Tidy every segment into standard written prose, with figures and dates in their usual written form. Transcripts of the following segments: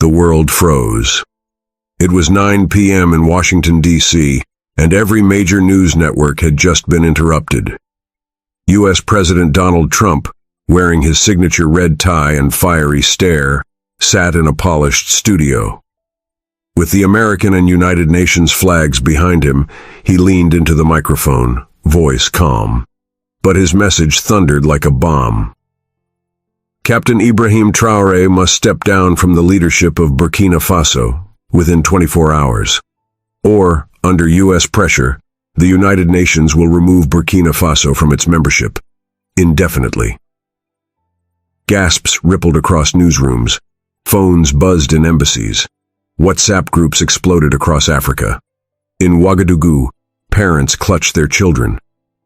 The world froze. It was 9 p.m. in Washington, D.C., and every major news network had just been interrupted. U.S. President Donald Trump, wearing his signature red tie and fiery stare, sat in a polished studio. With the American and United Nations flags behind him, he leaned into the microphone, voice calm. But his message thundered like a bomb. Captain Ibrahim Traoré must step down from the leadership of Burkina Faso within 24 hours. Or, under U.S. pressure, the United Nations will remove Burkina Faso from its membership, indefinitely. Gasps rippled across newsrooms, phones buzzed in embassies, WhatsApp groups exploded across Africa. In Ouagadougou, parents clutched their children.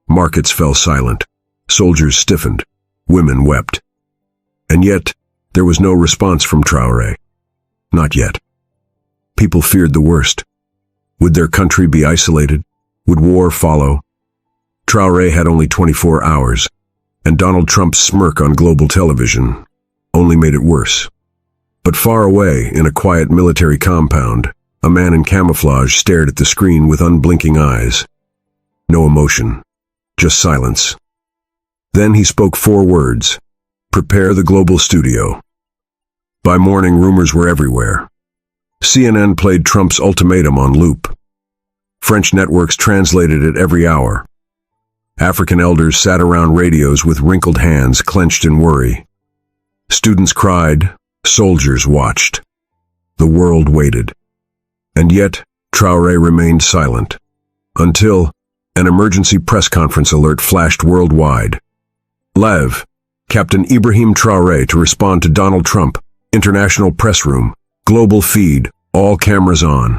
Markets fell silent. Soldiers stiffened. Women wept. And yet, there was no response from Traoré. Not yet. People feared the worst. Would their country be isolated? Would war follow? Traoré had only 24 hours, and Donald Trump's smirk on global television only made it worse. But far away, in a quiet military compound, a man in camouflage stared at the screen with unblinking eyes. No emotion, just silence. Then he spoke 4 words: "Prepare the global studio." By morning, rumors were everywhere. CNN played Trump's ultimatum on loop. French networks translated it every hour. African elders sat around radios with wrinkled hands clenched in worry. Students cried. Soldiers watched. The world waited. And yet, Traoré remained silent. Until an emergency press conference alert flashed worldwide. Live, Captain Ibrahim Traoré to respond to Donald Trump, international press room, global feed, all cameras on.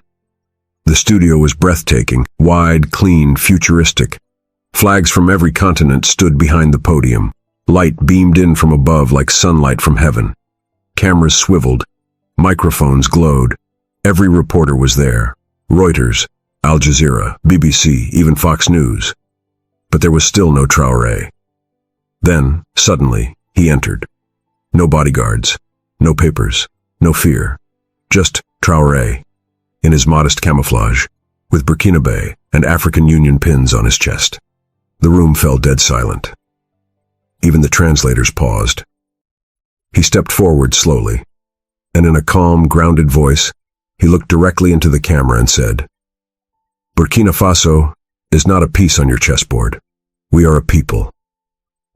The studio was breathtaking, wide, clean, futuristic. Flags from every continent stood behind the podium. Light beamed in from above like sunlight from heaven. Cameras swiveled. Microphones glowed. Every reporter was there. Reuters, Al Jazeera, BBC, even Fox News. But there was still no Traoré. Then, suddenly, he entered. No bodyguards, no papers, no fear. Just Traoré, in his modest camouflage, with Burkina Faso and African Union pins on his chest. The room fell dead silent. Even the translators paused. He stepped forward slowly, and in a calm, grounded voice, he looked directly into the camera and said, "Burkina Faso is not a piece on your chessboard. We are a people,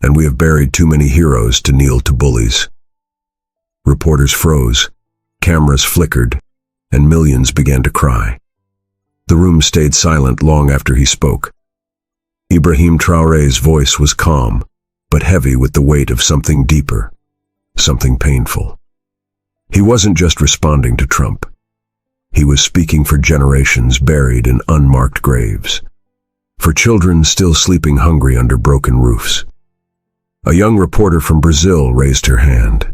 and we have buried too many heroes to kneel to bullies." Reporters froze, cameras flickered, and millions began to cry. The room stayed silent long after he spoke. Ibrahim Traoré's voice was calm, but heavy with the weight of something deeper. Something painful. He wasn't just responding to Trump. He was speaking for generations buried in unmarked graves. For children still sleeping hungry under broken roofs. A young reporter from Brazil raised her hand.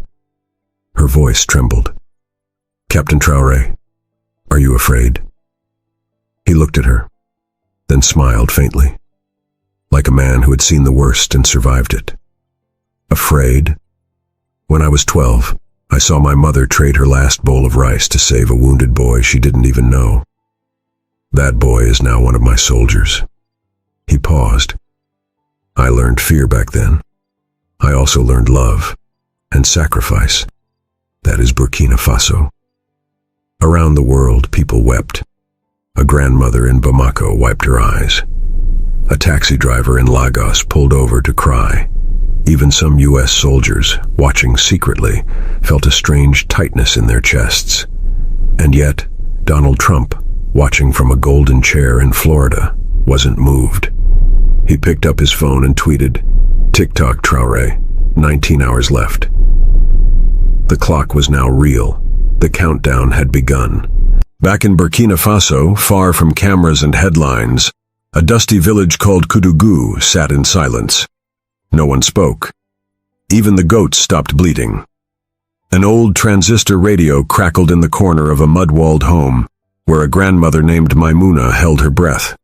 Her voice trembled. "Captain Traoré, are you afraid?" He looked at her, then smiled faintly, like a man who had seen the worst and survived it. "Afraid? When I was 12, I saw my mother trade her last bowl of rice to save a wounded boy she didn't even know. That boy is now one of my soldiers." He paused. "I learned fear back then. I also learned love and sacrifice. That is Burkina Faso." Around the world, people wept. A grandmother in Bamako wiped her eyes. A taxi driver in Lagos pulled over to cry. Even some U.S. soldiers, watching secretly, felt a strange tightness in their chests. And yet, Donald Trump, watching from a golden chair in Florida, wasn't moved. He picked up his phone and tweeted, "TikTok Traoré, 19 hours left." The clock was now real. The countdown had begun. Back in Burkina Faso, far from cameras and headlines, a dusty village called Ouagadougou sat in silence. No one spoke. Even the goats stopped bleating. An old transistor radio crackled in the corner of a mud-walled home, where a grandmother named Maimouna held her breath.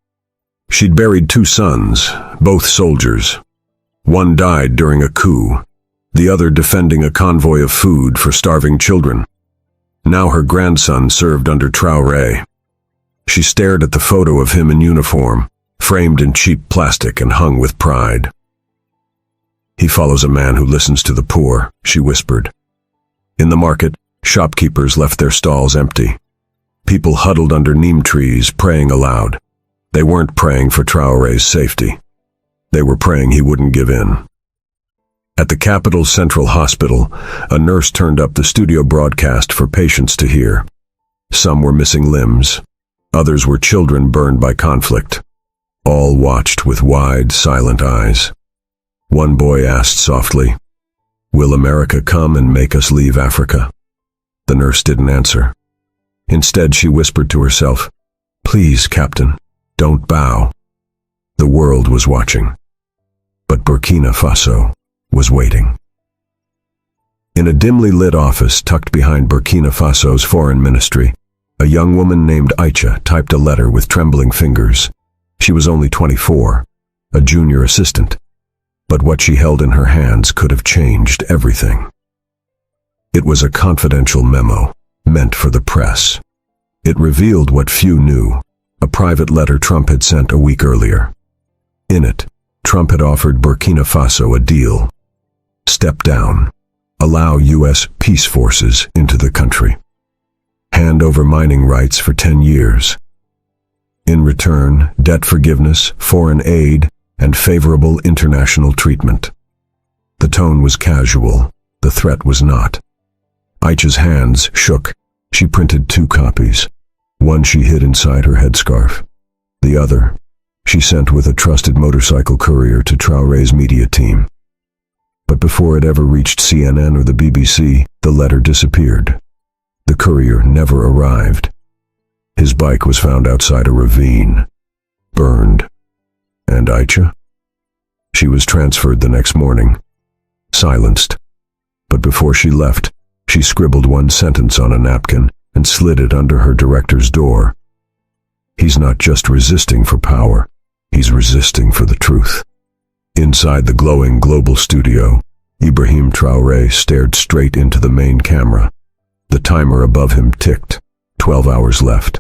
She'd buried 2 sons, both soldiers. One died during a coup, the other defending a convoy of food for starving children. Now her grandson served under Traoré. She stared at the photo of him in uniform, framed in cheap plastic and hung with pride. "He follows a man who listens to the poor," she whispered. In the market, shopkeepers left their stalls empty. People huddled under neem trees, praying aloud. They weren't praying for Traoré's safety. They were praying he wouldn't give in. At the capital's central hospital, a nurse turned up the studio broadcast for patients to hear. Some were missing limbs. Others were children burned by conflict. All watched with wide, silent eyes. One boy asked softly, "Will America come and make us leave Africa?" The nurse didn't answer. Instead, she whispered to herself, "Please, Captain, don't bow." The world was watching. But Burkina Faso was waiting. In a dimly lit office tucked behind Burkina Faso's foreign ministry, a young woman named Aisha typed a letter with trembling fingers. She was only 24, a junior assistant, but what she held in her hands could have changed everything. It was a confidential memo, meant for the press. It revealed what few knew, a private letter Trump had sent a week earlier. In it, Trump had offered Burkina Faso a deal. Step down. Allow U.S. peace forces into the country. Hand over mining rights for 10 years. In return, debt forgiveness, foreign aid, and favorable international treatment. The tone was casual. The threat was not. Aisha's hands shook. She printed 2 copies. One she hid inside her headscarf. The other, she sent with a trusted motorcycle courier to Traoré's media team. But before it ever reached CNN or the BBC, the letter disappeared. The courier never arrived. His bike was found outside a ravine, burned. And Aisha? She was transferred the next morning, silenced. But before she left, she scribbled one sentence on a napkin and slid it under her director's door. "He's not just resisting for power, he's resisting for the truth." Inside the glowing global studio, Ibrahim Traoré stared straight into the main camera. The timer above him ticked. 12 hours left.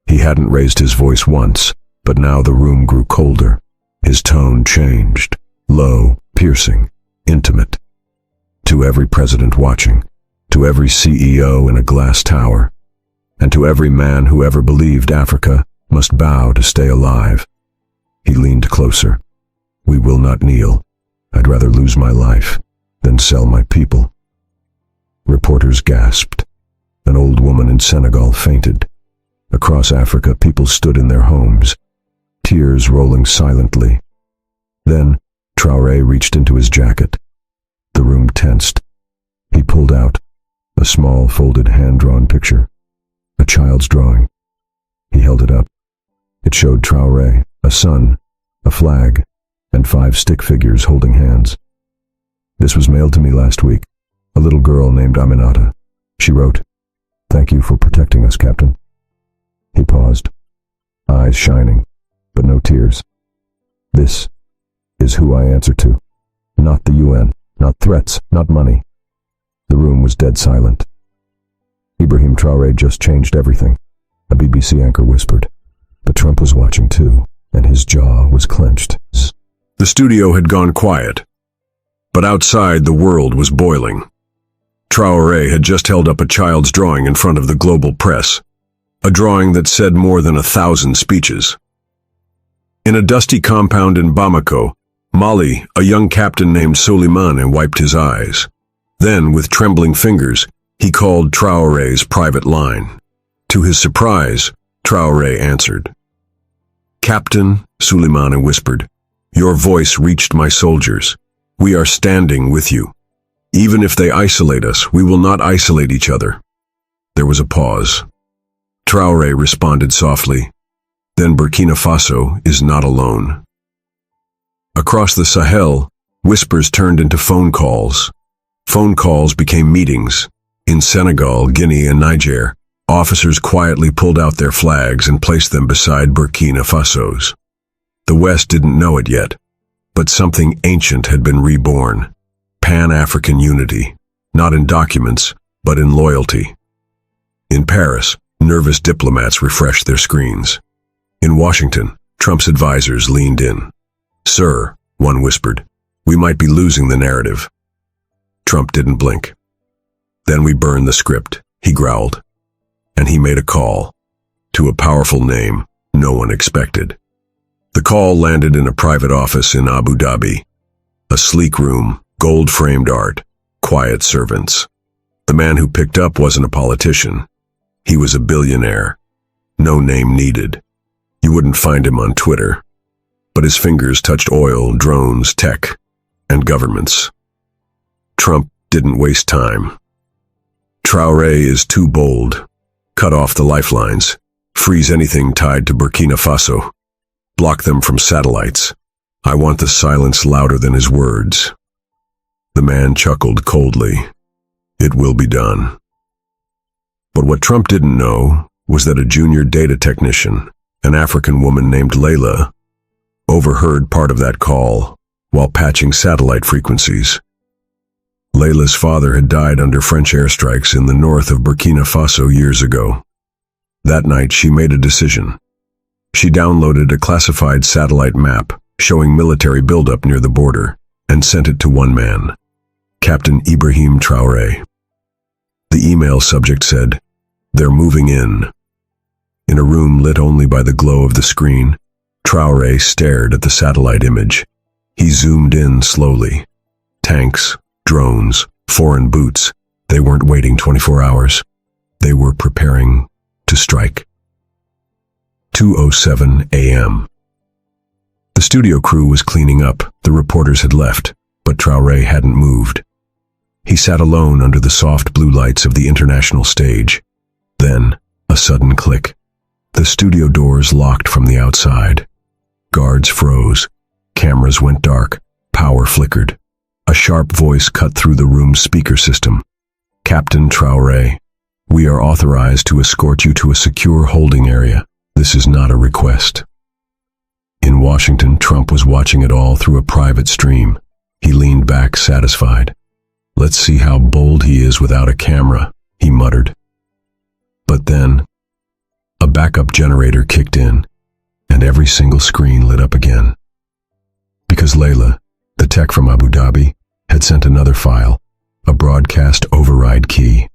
He hadn't raised his voice once, but now the room grew colder. His tone changed. Low, piercing, intimate. To every president watching, to every CEO in a glass tower, and to every man who ever believed Africa must bow to stay alive. He leaned closer. "We will not kneel. I'd rather lose my life than sell my people." Reporters gasped. An old woman in Senegal fainted. Across Africa, people stood in their homes, tears rolling silently. Then, Traoré reached into his jacket. The room tensed. He pulled out a small, folded, hand-drawn picture. A child's drawing. He held it up. It showed Traoré, a sun, a flag, and 5 stick figures holding hands. "This was mailed to me last week. A little girl named Aminata." She wrote, "Thank you for protecting us, Captain." He paused, eyes shining, but no tears. "This is who I answer to. Not the UN, not threats, not money." The room was dead silent. Ibrahim Traoré just changed everything, a BBC anchor whispered. But Trump was watching too, and his jaw was clenched. The studio had gone quiet, but outside the world was boiling. Traoré had just held up a child's drawing in front of the global press, a drawing that said more than 1,000 speeches. In a dusty compound in Bamako, Mali, a young captain named Souleymane wiped his eyes. Then, with trembling fingers, he called Traoré's private line. To his surprise, Traoré answered. "Captain," Souleymane whispered, "your voice reached my soldiers. We are standing with you. Even if they isolate us, we will not isolate each other." There was a pause. Traoré responded softly, "Then Burkina Faso is not alone." Across the Sahel, whispers turned into phone calls. Phone calls became meetings. In Senegal, Guinea, and Niger, officers quietly pulled out their flags and placed them beside Burkina Faso's. The West didn't know it yet, but something ancient had been reborn. Pan-African unity, not in documents, but in loyalty. Paris, nervous diplomats refreshed their screens. In Washington, Trump's advisors leaned in. "Sir," one whispered, "we might be losing the narrative." Trump didn't blink. "Then we burn the script," he growled. And he made a call to a powerful name no one expected. The call landed in a private office in Abu Dhabi. A sleek room, gold-framed art, quiet servants. The man who picked up wasn't a politician. He was a billionaire. No name needed. You wouldn't find him on Twitter. But his fingers touched oil, drones, tech, and governments. Trump didn't waste time. "Traoré is too bold. Cut off the lifelines. Freeze anything tied to Burkina Faso. Block them from satellites. I want the silence louder than his words." The man chuckled coldly. "It will be done." But what Trump didn't know was that a junior data technician, an African woman named Layla, overheard part of that call while patching satellite frequencies. Layla's father had died under French airstrikes in the north of Burkina Faso years ago. That night she made a decision. She downloaded a classified satellite map showing military buildup near the border and sent it to one man, Captain Ibrahim Traoré. The email subject said, "They're moving in." In a room lit only by the glow of the screen, Traoré stared at the satellite image. He zoomed in slowly. Tanks, drones, foreign boots. They weren't waiting 24 hours. They were preparing to strike. 2:07 a.m. The studio crew was cleaning up. The reporters had left, but Traoré hadn't moved. He sat alone under the soft blue lights of the international stage. Then, a sudden click. The studio doors locked from the outside. Guards froze. Cameras went dark. Power flickered. A sharp voice cut through the room's speaker system. "Captain Traoré, we are authorized to escort you to a secure holding area. This is not a request." In Washington, Trump was watching it all through a private stream. He leaned back, satisfied. "Let's see how bold he is without a camera," he muttered. But then, a backup generator kicked in, and every single screen lit up again. Because Layla, the tech from Abu Dhabi, had sent another file, a broadcast override key.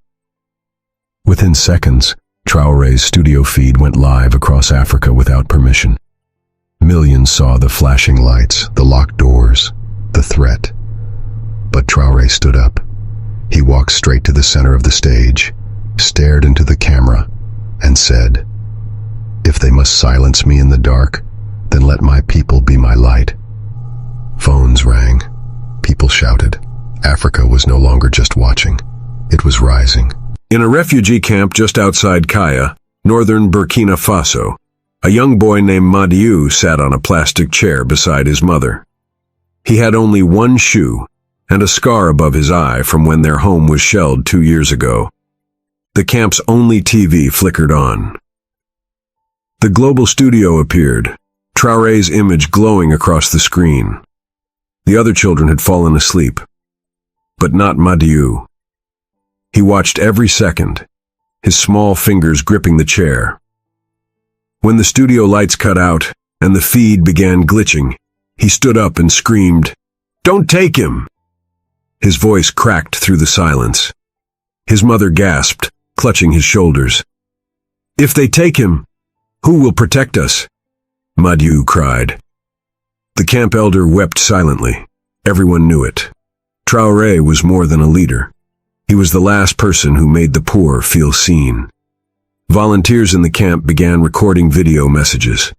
Within seconds, Traoré's studio feed went live across Africa without permission. Millions saw the flashing lights, the locked doors, the threat. But Traoré stood up. He walked straight to the center of the stage, stared into the camera, and said, "If they must silence me in the dark, then let my people be my light." Phones rang. People shouted. Africa was no longer just watching. It was rising. In a refugee camp just outside Kaya, northern Burkina Faso, a young boy named Madiu sat on a plastic chair beside his mother. He had only one shoe and a scar above his eye from when their home was shelled 2 years ago. The camp's only TV flickered on. The global studio appeared, Traoré's image glowing across the screen. The other children had fallen asleep, but not Madiu. He watched every second, his small fingers gripping the chair. When the studio lights cut out and the feed began glitching, he stood up and screamed, "Don't take him!" His voice cracked through the silence. His mother gasped, clutching his shoulders. "If they take him, who will protect us?" Madiu cried. The camp elder wept silently. Everyone knew it. Traoré was more than a leader. He was the last person who made the poor feel seen. Volunteers in the camp began recording video messages.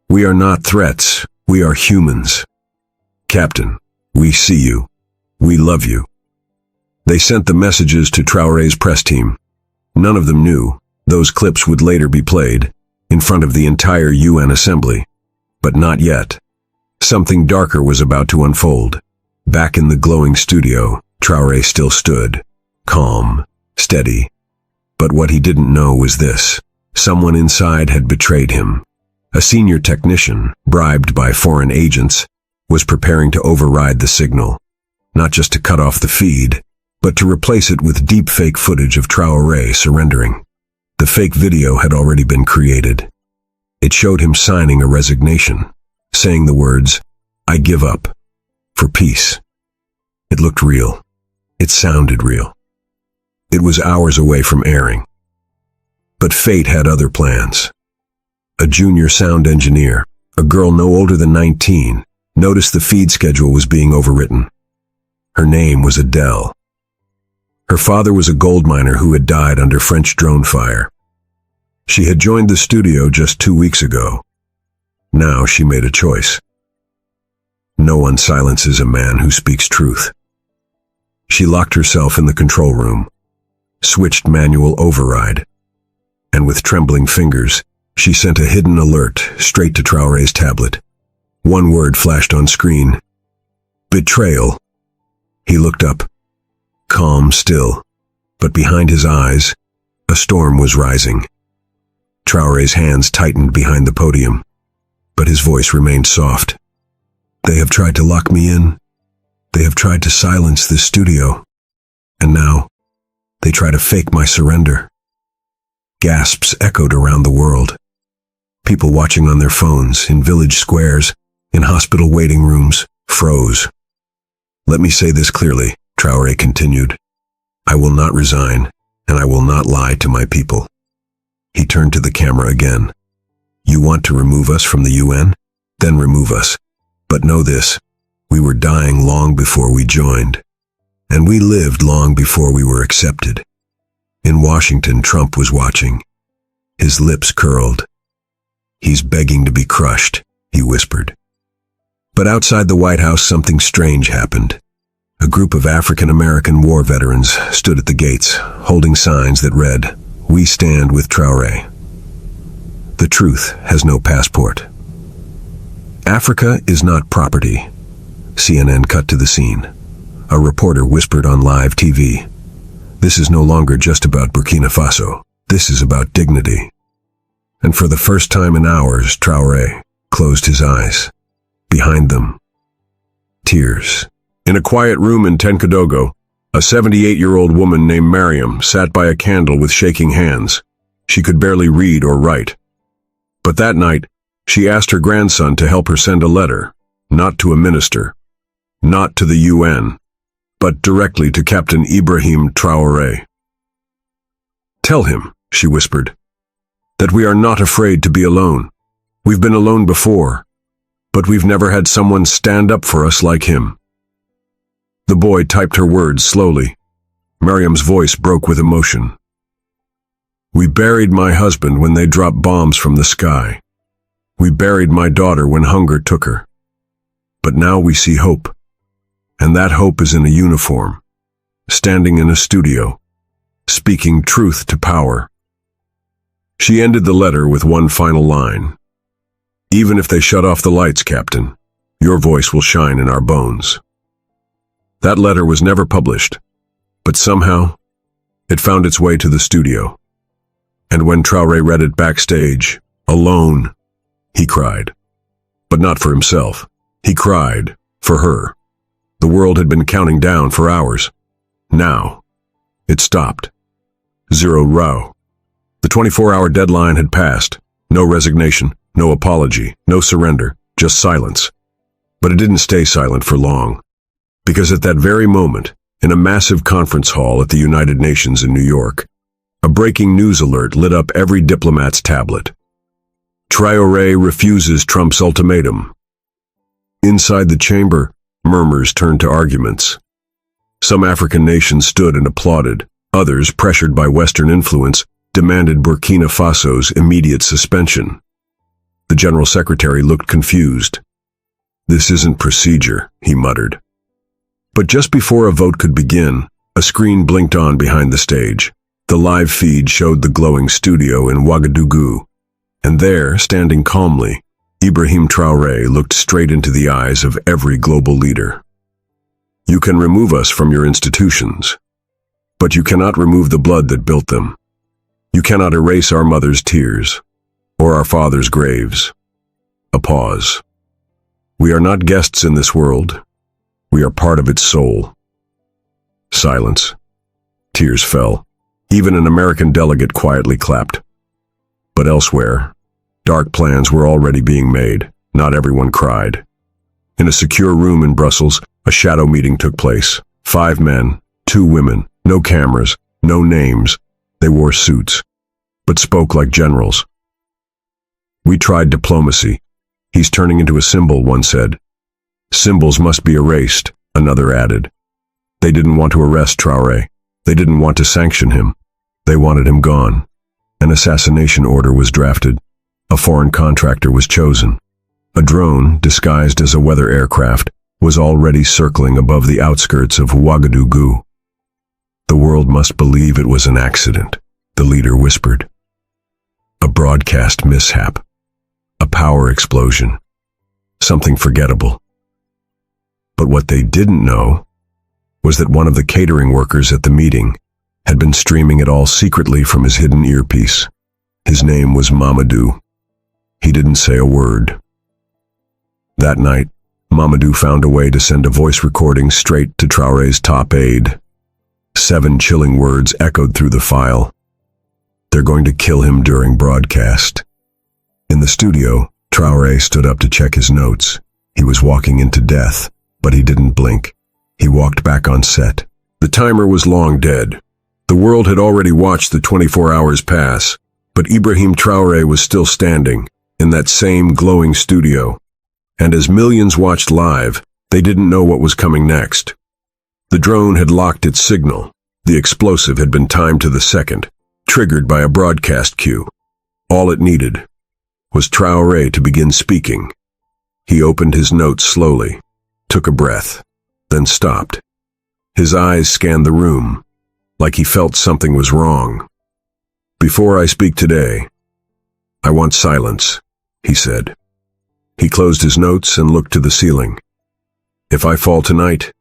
"We are not threats. We are humans. Captain, we see you. We love you." They sent the messages to Traoré's press team. None of them knew those clips would later be played in front of the entire UN assembly. But not yet. Something darker was about to unfold. Back in the glowing studio, Traoré still stood, calm, steady. But what he didn't know was this. Someone inside had betrayed him. A senior technician, bribed by foreign agents, was preparing to override the signal. Not just to cut off the feed, but to replace it with deepfake footage of Traoré surrendering. The fake video had already been created. It showed him signing a resignation, saying the words, "I give up. For peace." It looked real. It sounded real. It was hours away from airing. But fate had other plans. A junior sound engineer, a girl no older than 19, noticed the feed schedule was being overwritten. Her name was Adele. Her father was a gold miner who had died under French drone fire. She had joined the studio just 2 weeks ago. Now she made a choice. No one silences a man who speaks truth. She locked herself in the control room, switched manual override, and with trembling fingers, she sent a hidden alert straight to Traoré's tablet. One word flashed on screen: betrayal. He looked up, calm still, but behind his eyes, a storm was rising. Traoré's hands tightened behind the podium, but his voice remained soft. "They have tried to lock me in. They have tried to silence this studio. And now, they try to fake my surrender." Gasps echoed around the world. People watching on their phones, in village squares, in hospital waiting rooms, froze. "Let me say this clearly," Traoré continued. "I will not resign, and I will not lie to my people." He turned to the camera again. "You want to remove us from the UN? Then remove us. But know this, we were dying long before we joined. And we lived long before we were accepted." In Washington, Trump was watching. His lips curled. "He's begging to be crushed," he whispered. But outside the White House, something strange happened. A group of African-American war veterans stood at the gates, holding signs that read, "We stand with Traoré." The truth has no passport. "Africa is not property." CNN cut to the scene. A reporter whispered on live TV, "This is no longer just about Burkina Faso. This is about dignity." And for the first time in hours, Traoré closed his eyes. Behind them, tears. In a quiet room in Tenkodogo, a 78-year-old woman named Mariam sat by a candle with shaking hands. She could barely read or write. But that night, she asked her grandson to help her send a letter, not to a minister, not to the UN, but directly to Captain Ibrahim Traoré. "Tell him," she whispered, "that we are not afraid to be alone. We've been alone before, but we've never had someone stand up for us like him." The boy typed her words slowly. Mariam's voice broke with emotion. "We buried my husband when they dropped bombs from the sky. We buried my daughter when hunger took her. But now we see hope. And that hope is in a uniform, standing in a studio, speaking truth to power." She ended the letter with one final line. "Even if they shut off the lights, Captain, your voice will shine in our bones." That letter was never published, but somehow it found its way to the studio. And when Traoré read it backstage, alone, he cried. But not for himself. He cried for her. The world had been counting down for hours. Now, it stopped. 0 row. The 24-hour deadline had passed. No resignation, no apology, no surrender, just silence. But it didn't stay silent for long. Because at that very moment, in a massive conference hall at the United Nations in New York, a breaking news alert lit up every diplomat's tablet. Traoré refuses Trump's ultimatum. Inside the chamber, murmurs turned to arguments. Some African nations stood and applauded. Others, pressured by Western influence, demanded Burkina Faso's immediate suspension. The General Secretary looked confused. "This isn't procedure," he muttered. But just before a vote could begin, a screen blinked on behind the stage. The live feed showed the glowing studio in Ouagadougou, and there, standing calmly, Ibrahim Traoré looked straight into the eyes of every global leader. "You can remove us from your institutions, but you cannot remove the blood that built them. You cannot erase our mother's tears, or our father's graves." A pause. "We are not guests in this world. We are part of its soul." Silence. Tears fell. Even an American delegate quietly clapped. But elsewhere, dark plans were already being made. Not everyone cried. In a secure room in Brussels, a shadow meeting took place. 5 men, 2 women, no cameras, no names. They wore suits, but spoke like generals. "We tried diplomacy. He's turning into a symbol," one said. "Symbols must be erased," another added. They didn't want to arrest Traoré. They didn't want to sanction him. They wanted him gone. An assassination order was drafted. A foreign contractor was chosen. A drone, disguised as a weather aircraft, was already circling above the outskirts of Ouagadougou. "The world must believe it was an accident," the leader whispered. "A broadcast mishap. A power explosion. Something forgettable." But what they didn't know was that one of the catering workers at the meeting had been streaming it all secretly from his hidden earpiece. His name was Mamadou. He didn't say a word. That night, Mamadou found a way to send a voice recording straight to Traoré's top aide. 7 chilling words echoed through the file. "They're going to kill him during broadcast." In the studio, Traoré stood up to check his notes. He was walking into death, but he didn't blink. He walked back on set. The timer was long dead. The world had already watched the 24 hours pass, but Ibrahim Traoré was still standing in that same glowing studio. And as millions watched live, they didn't know what was coming next. The drone had locked its signal. The explosive had been timed to the second, triggered by a broadcast cue. All it needed was Traoré to begin speaking. He opened his notes slowly, took a breath, then stopped. His eyes scanned the room, like he felt something was wrong. "Before I speak today, I want silence," he said. He closed his notes and looked to the ceiling. "If I fall tonight,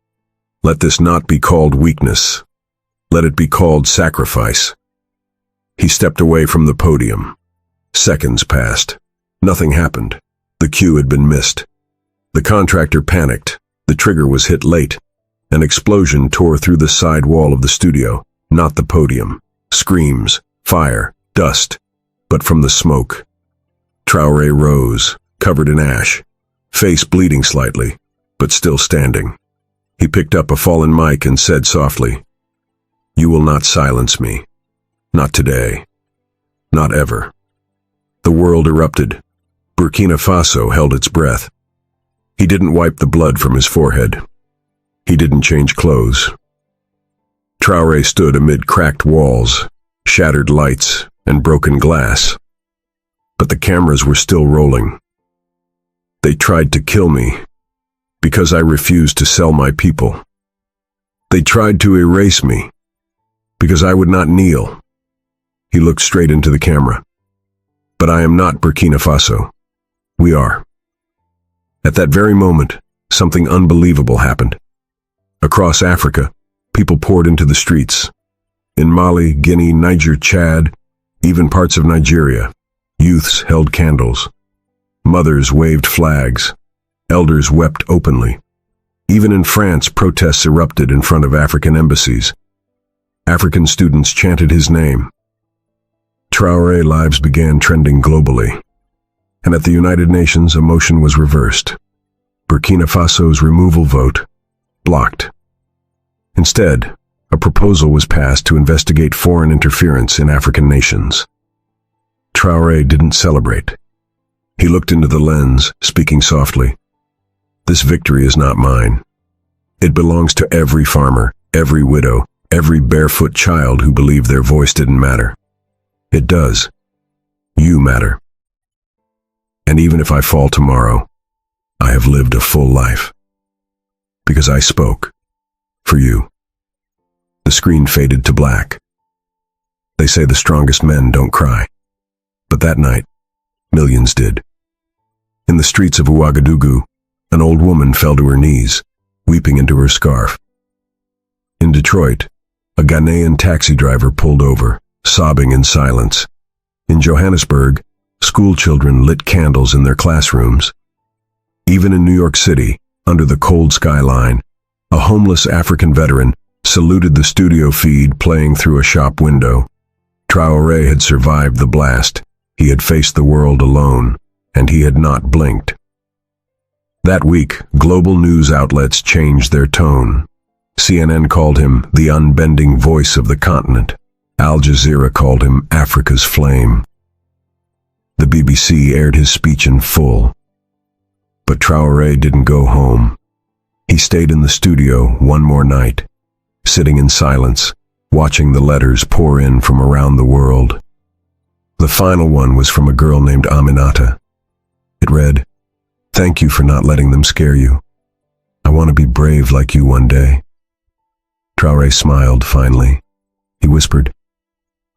let this not be called weakness. Let it be called sacrifice." He stepped away from the podium. Seconds passed. Nothing happened. The cue had been missed. The contractor panicked. The trigger was hit late. An explosion tore through the side wall of the studio, not the podium. Screams, fire, dust, but from the smoke. Traoré rose, covered in ash, face bleeding slightly, but still standing. He picked up a fallen mic and said softly, "You will not silence me. Not today. Not ever." The world erupted. Burkina Faso held its breath. He didn't wipe the blood from his forehead. He didn't change clothes. Traoré stood amid cracked walls, shattered lights, and broken glass. But the cameras were still rolling. "They tried to kill me because I refused to sell my people. They tried to erase me because I would not kneel." He looked straight into the camera. "But I am not Burkina Faso. We are." At that very moment, something unbelievable happened. Across Africa, people poured into the streets. In Mali, Guinea, Niger, Chad, even parts of Nigeria, youths held candles. Mothers waved flags. Elders wept openly. Even in France, protests erupted in front of African embassies. African students chanted his name. Traoré lives began trending globally. And at the United Nations, a motion was reversed. Burkina Faso's removal vote blocked. Instead, a proposal was passed to investigate foreign interference in African nations. Traoré didn't celebrate. He looked into the lens, speaking softly. "This victory is not mine. It belongs to every farmer, every widow, every barefoot child who believed their voice didn't matter. It does. You matter. And even if I fall tomorrow, I have lived a full life. Because I spoke. For you." The screen faded to black. They say the strongest men don't cry. But that night, millions did. In the streets of Ouagadougou, an old woman fell to her knees, weeping into her scarf. In Detroit, a Ghanaian taxi driver pulled over, sobbing in silence. In Johannesburg, school children lit candles in their classrooms. Even in New York City, under the cold skyline, a homeless African veteran saluted the studio feed playing through a shop window. Traoré had survived the blast. He had faced the world alone, and he had not blinked. That week, global news outlets changed their tone. CNN called him the unbending voice of the continent. Al Jazeera called him Africa's flame. The BBC aired his speech in full. But Traoré didn't go home. He stayed in the studio one more night, sitting in silence, watching the letters pour in from around the world. The final one was from a girl named Aminata. It read, "Thank you for not letting them scare you. I want to be brave like you one day." Traoré smiled finally. He whispered,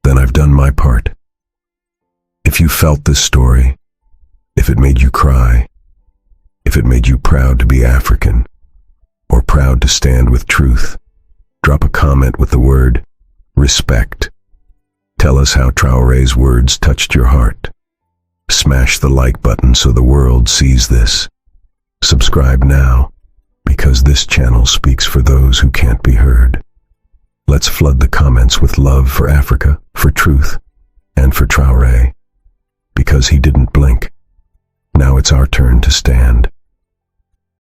"Then I've done my part." If you felt this story, if it made you cry, if it made you proud to be African, or proud to stand with truth, drop a comment with the word respect. Tell us how Traoré's words touched your heart. Smash the like button so the world sees this. Subscribe now, because this channel speaks for those who can't be heard. Let's flood the comments with love for Africa, for truth, and for Traoré. Because he didn't blink. Now it's our turn to stand.